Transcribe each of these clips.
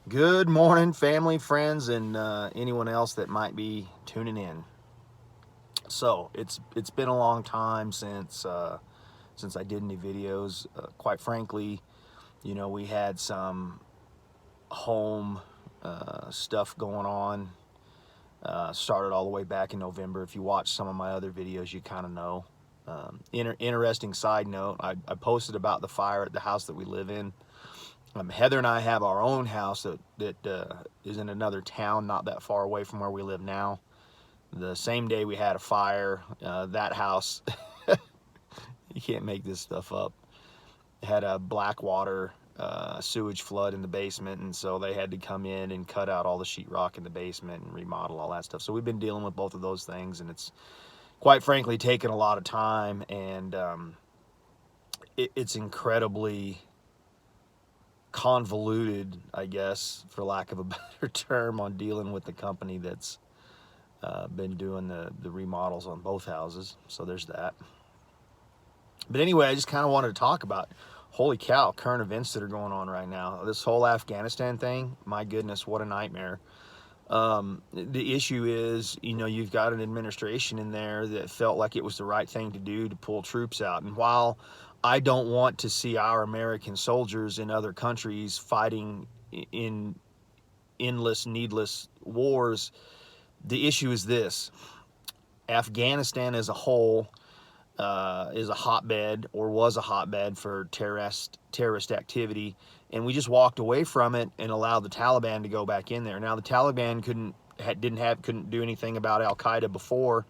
Good morning, family, friends, and anyone else that might be tuning in. So it's been a long time since I did any videos. Quite frankly, we had some home stuff going on. Started all the way back in November. If you watch some of my other videos, you kind of know. Interesting side note: I posted about the fire at the house that we live in. Heather and I have our own house that is in another town, not that far away from where we live now. The same day we had a fire, that house, you can't make this stuff up, had a black water sewage flood in the basement, and so they had to come in and cut out all the sheetrock in the basement and remodel all that stuff. So we've been dealing with both of those things, and it's quite frankly taken a lot of time, and it's incredibly convoluted, I guess, for lack of a better term, on dealing with the company that's been doing the remodels on both houses. So there's that. But anyway, I just kind of wanted to talk about, holy cow, current events that are going on right now. This whole Afghanistan thing, my goodness, what a nightmare. The issue is, you've got an administration in there that felt like it was the right thing to do to pull troops out. And while I don't want to see our American soldiers in other countries fighting in endless, needless wars, the issue is this: Afghanistan as a whole is a hotbed, or was a hotbed, for terrorist activity, and we just walked away from it and allowed the Taliban to go back in there. Now the Taliban couldn't do anything about Al Qaeda before.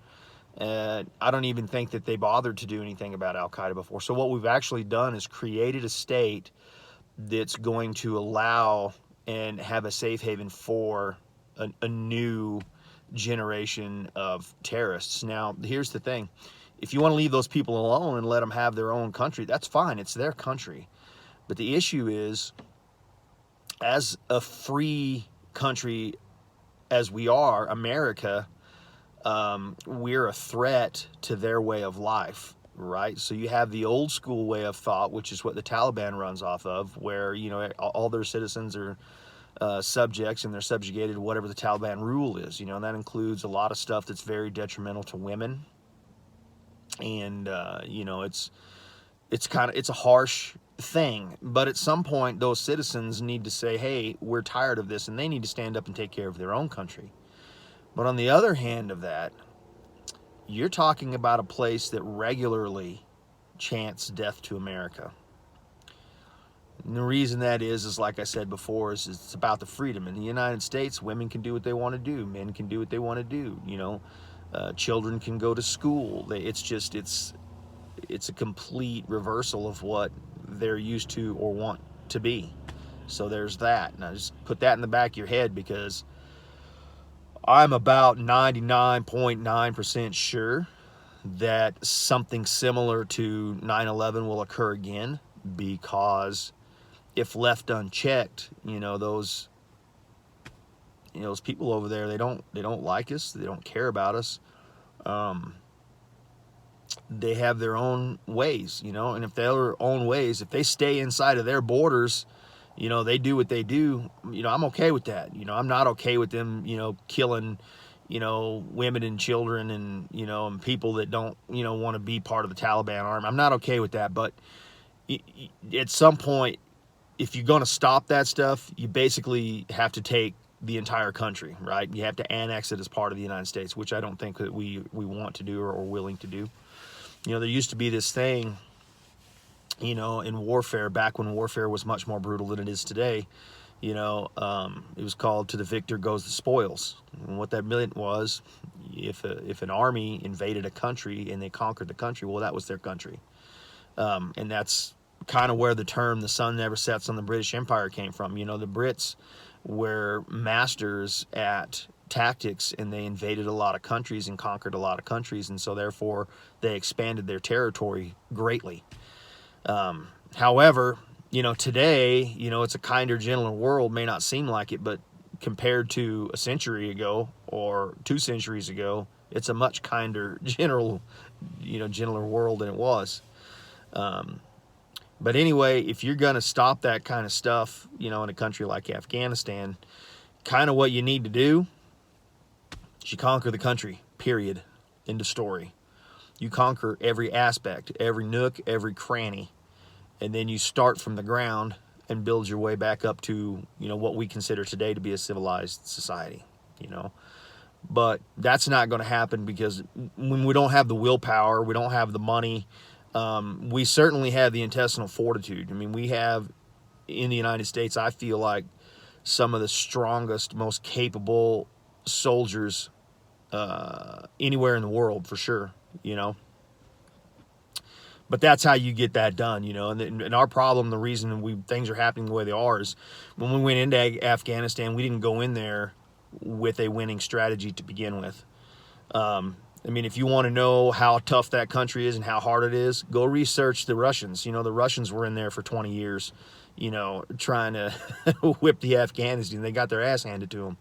I don't even think that they bothered to do anything about Al Qaeda before. So what we've actually done is created a state that's going to allow and have a safe haven for a new generation of terrorists. Now, here's the thing. If you want to leave those people alone and let them have their own country, that's fine. It's their country. But the issue is, as a free country as we are, America, we're a threat to their way of life, right? So you have the old school way of thought, which is what the Taliban runs off of, where, all their citizens are subjects, and they're subjugated to whatever the Taliban rule is, and that includes a lot of stuff that's very detrimental to women. And it's a harsh thing, but at some point those citizens need to say, hey, we're tired of this, and they need to stand up and take care of their own country. But on the other hand of that, you're talking about a place that regularly chants death to America. And the reason that is like I said before, is it's about the freedom. In the United States, women can do what they want to do, men can do what they want to do, children can go to school. It's a complete reversal of what they're used to or want to be. So there's that. Now just put that in the back of your head, because I'm about 99.9% sure that something similar to 9/11 will occur again, because if left unchecked, those people over there, they don't like us, they don't care about us. They have their own ways, and if their own ways, if they stay inside of their borders, they do what they do, I'm okay with that. I'm not okay with them, killing, women and children, and people that don't, want to be part of the Taliban army. I'm not okay with that. But at some point, if you're going to stop that stuff, you basically have to take the entire country, right? You have to annex it as part of the United States, which I don't think that we want to do or are willing to do. There used to be this thing, in warfare, back when warfare was much more brutal than it is today, it was called "to the victor goes the spoils." And what that meant was, if an army invaded a country and they conquered the country, well, that was their country. And that's kind of where the term "the sun never sets on the British Empire" came from. The Brits were masters at tactics, and they invaded a lot of countries and conquered a lot of countries, and so therefore they expanded their territory greatly. However, today, it's a kinder, gentler world. May not seem like it, but compared to a century ago or 2 centuries ago, it's a much kinder, gentler world than it was. But anyway, if you're going to stop that kind of stuff, in a country like Afghanistan, kind of what you need to do is you conquer the country, period. End of story. You conquer every aspect, every nook, every cranny, and then you start from the ground and build your way back up to, what we consider today to be a civilized society, But that's not going to happen because when we don't have the willpower, we don't have the money, we certainly have the intestinal fortitude. I mean, we have, in the United States, I feel like some of the strongest, most capable soldiers anywhere in the world, for sure, But that's how you get that done, And our problem, the reason things are happening the way they are, is when we went into Afghanistan, we didn't go in there with a winning strategy to begin with. I mean, if you want to know how tough that country is and how hard it is, go research the Russians. The Russians were in there for 20 years, trying to whip the Afghanis. They got their ass handed to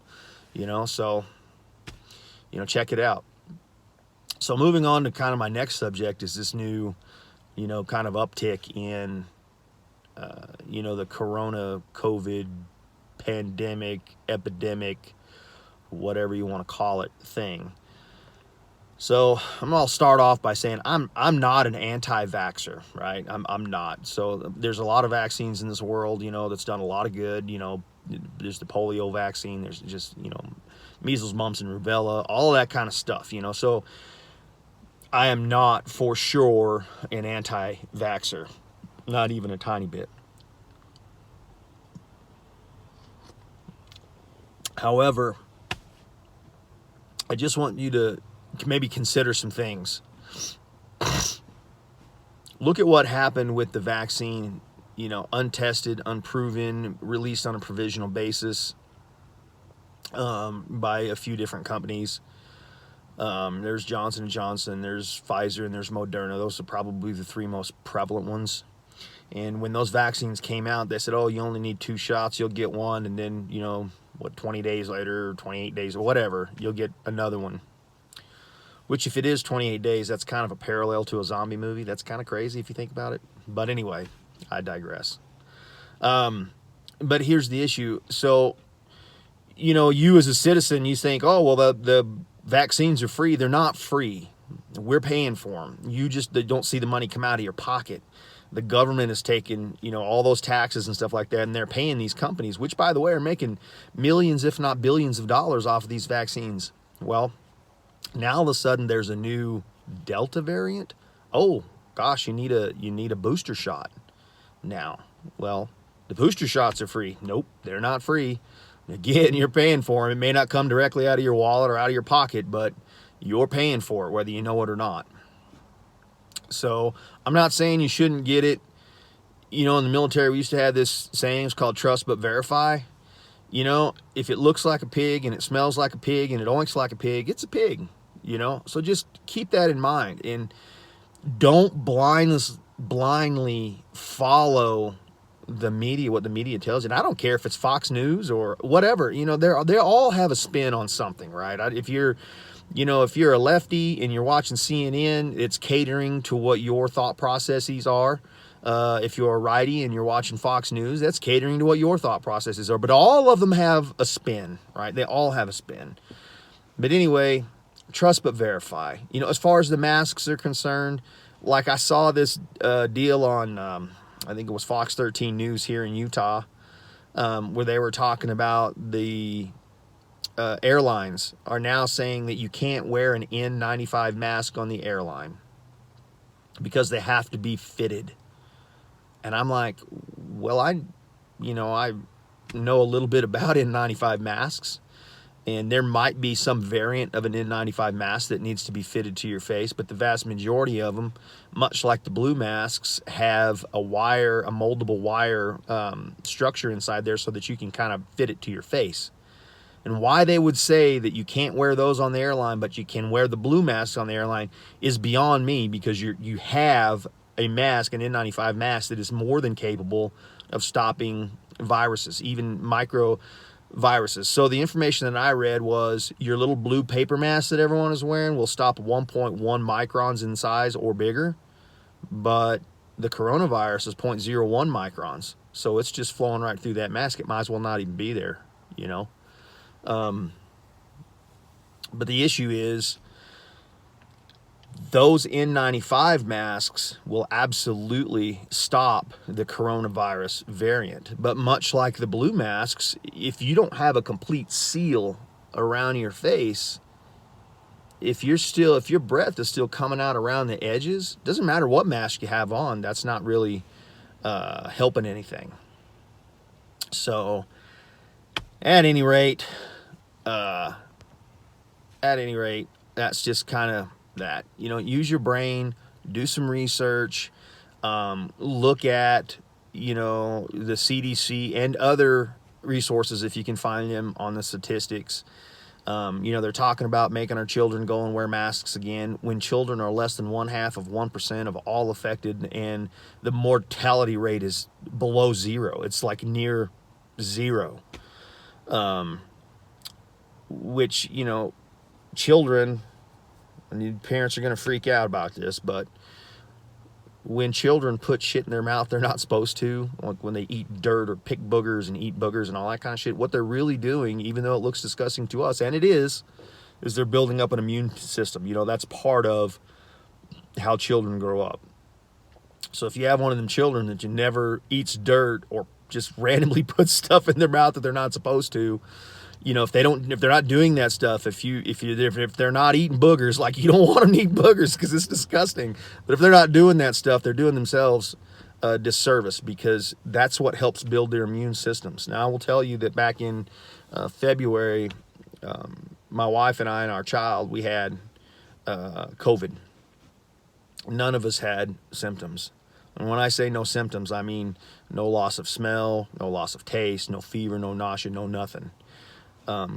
them, So, check it out. So moving on to kind of my next subject is this new, kind of uptick in, the corona, COVID, pandemic, epidemic, whatever you want to call it, thing. So I'm gonna start off by saying I'm not an anti-vaxxer, right? I'm not. So there's a lot of vaccines in this world, that's done a lot of good. There's the polio vaccine. There's just measles, mumps, and rubella, all of that kind of stuff. So I am not for sure an anti-vaxxer, not even a tiny bit. However, I just want you to maybe consider some things. Look at what happened with the vaccine, untested, unproven, released on a provisional basis by a few different companies. There's Johnson & Johnson, there's Pfizer, and there's Moderna. Those are probably the three most prevalent ones. And when those vaccines came out, they said, oh, you only need 2 shots, you'll get one, and then, 20 days later, 28 days, or whatever, you'll get another one. Which, if it is 28 days, that's kind of a parallel to a zombie movie. That's kind of crazy if you think about it. But anyway, I digress. But here's the issue. So, you as a citizen, you think, oh, well, the vaccines are free. They're not free. We're paying for them. You just don't see the money come out of your pocket. The government is taking, all those taxes and stuff like that, and they're paying these companies, which, by the way, are making millions, if not billions of dollars off of these vaccines. Well, now all of a sudden there's a new Delta variant. Oh gosh, you need a booster shot now. Well, the booster shots are free. Nope, they're not free. Again, you're paying for them. It may not come directly out of your wallet or out of your pocket, but you're paying for it, whether you know it or not. So I'm not saying you shouldn't get it. In the military, we used to have this saying, it's called trust but verify. If it looks like a pig and it smells like a pig and it oinks like a pig, it's a pig, So just keep that in mind, and don't blindly follow the media, what the media tells you. And I don't care if it's Fox News or whatever, they all have a spin on something, right? If you're a lefty and you're watching CNN, it's catering to what your thought processes are. If you're a righty and you're watching Fox News, that's catering to what your thought processes are. But all of them have a spin, right? They all have a spin. But anyway, trust but verify. As far as the masks are concerned, like I saw this deal on, I think it was Fox 13 News here in Utah, where they were talking about the airlines are now saying that you can't wear an N95 mask on the airline because they have to be fitted. And I'm like, well, I know a little bit about N95 masks, and there might be some variant of an N95 mask that needs to be fitted to your face, but the vast majority of them, much like the blue masks, have a moldable wire structure inside there so that you can kind of fit it to your face. And why they would say that you can't wear those on the airline, but you can wear the blue masks on the airline is beyond me, because you have a mask, an N95 mask, that is more than capable of stopping viruses, even micro viruses. So the information that I read was your little blue paper mask that everyone is wearing will stop 1.1 microns in size or bigger, but the coronavirus is 0.01 microns. So it's just flowing right through that mask. It might as well not even be there, you know. But the issue is those N95 masks will absolutely stop the coronavirus variant. But much like the blue masks, if you don't have a complete seal around your face, if your breath is still coming out around the edges, doesn't matter what mask you have on, that's not really helping anything. So at any rate, that's just kind of that. You know, use your brain, do some research, look at, you know, the CDC and other resources if you can find them on the statistics. You know, they're talking about making our children go and wear masks again when children are less than 0.5% of all affected, and the mortality rate is below zero. It's like near zero. Which, you know, children, and parents are going to freak out about this, but when children put shit in their mouth they're not supposed to, like when they eat dirt or pick boogers and eat boogers and all that kind of shit, what they're really doing, even though it looks disgusting to us, and it is they're building up an immune system. You know, that's part of how children grow up. So if you have one of them children that you never eats dirt or just randomly puts stuff in their mouth that they're not supposed to, you know, if they're not doing that stuff, if they're not eating boogers, like, you don't want them to eat boogers because it's disgusting. But if they're not doing that stuff, they're doing themselves a disservice, because that's what helps build their immune systems. Now, I will tell you that back in February, my wife and I and our child, we had COVID. None of us had symptoms. And when I say no symptoms, I mean no loss of smell, no loss of taste, no fever, no nausea, no nothing.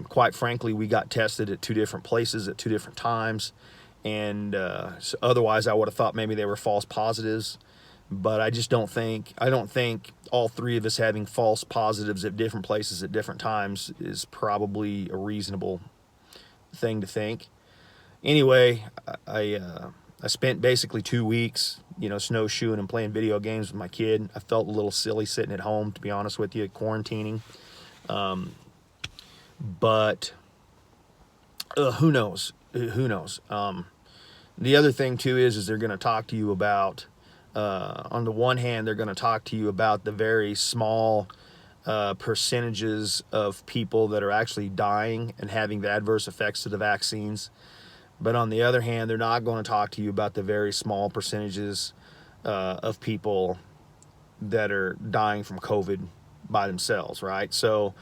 Quite frankly, we got tested at 2 different places at 2 different times, and so otherwise I would have thought maybe they were false positives, but I don't think all 3 of us having false positives at different places at different times is probably a reasonable thing to think. Anyway, I spent basically 2 weeks, you know, snowshoeing and playing video games with my kid. I felt a little silly sitting at home, to be honest with you, quarantining. But who knows? Who knows? The other thing too is they're going to talk to you about, on the one hand, they're going to talk to you about the very small percentages of people that are actually dying and having the adverse effects of the vaccines. But on the other hand, they're not going to talk to you about the very small percentages of people that are dying from COVID by themselves, right? So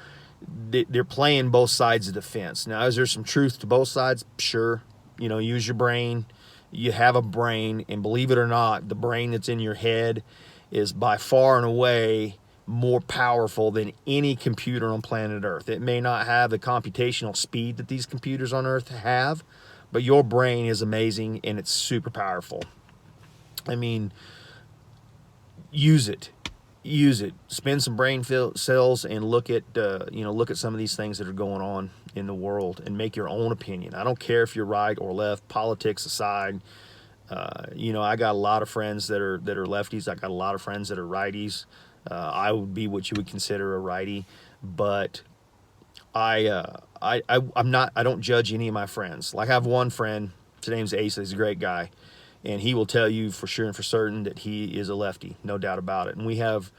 they're playing both sides of the fence. Now, is there some truth to both sides? Sure. You know, use your brain. You have a brain, and believe it or not, the brain that's in your head is by far and away more powerful than any computer on planet Earth. It may not have the computational speed that these computers on Earth have, but your brain is amazing, and it's super powerful. I mean, use it. Use it. Spend some brain cells and look at some of these things that are going on in the world and make your own opinion. I don't care if you're right or left, politics aside. You know, I got a lot of friends that are lefties. I got a lot of friends that are righties. I would be what you would consider a righty, but I'm not. I don't judge any of my friends. Like, I have one friend. His name's Asa. He's a great guy. And he will tell you for sure and for certain that he is a lefty, no doubt about it. And we have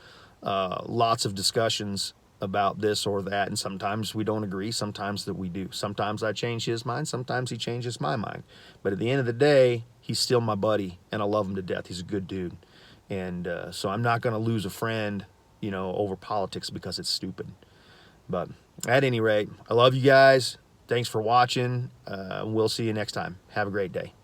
lots of discussions about this or that, and sometimes we don't agree, sometimes that we do. Sometimes I change his mind, sometimes he changes my mind. But at the end of the day, he's still my buddy, and I love him to death. He's a good dude. And so I'm not going to lose a friend, you know, over politics because it's stupid. But at any rate, I love you guys. Thanks for watching. We'll see you next time. Have a great day.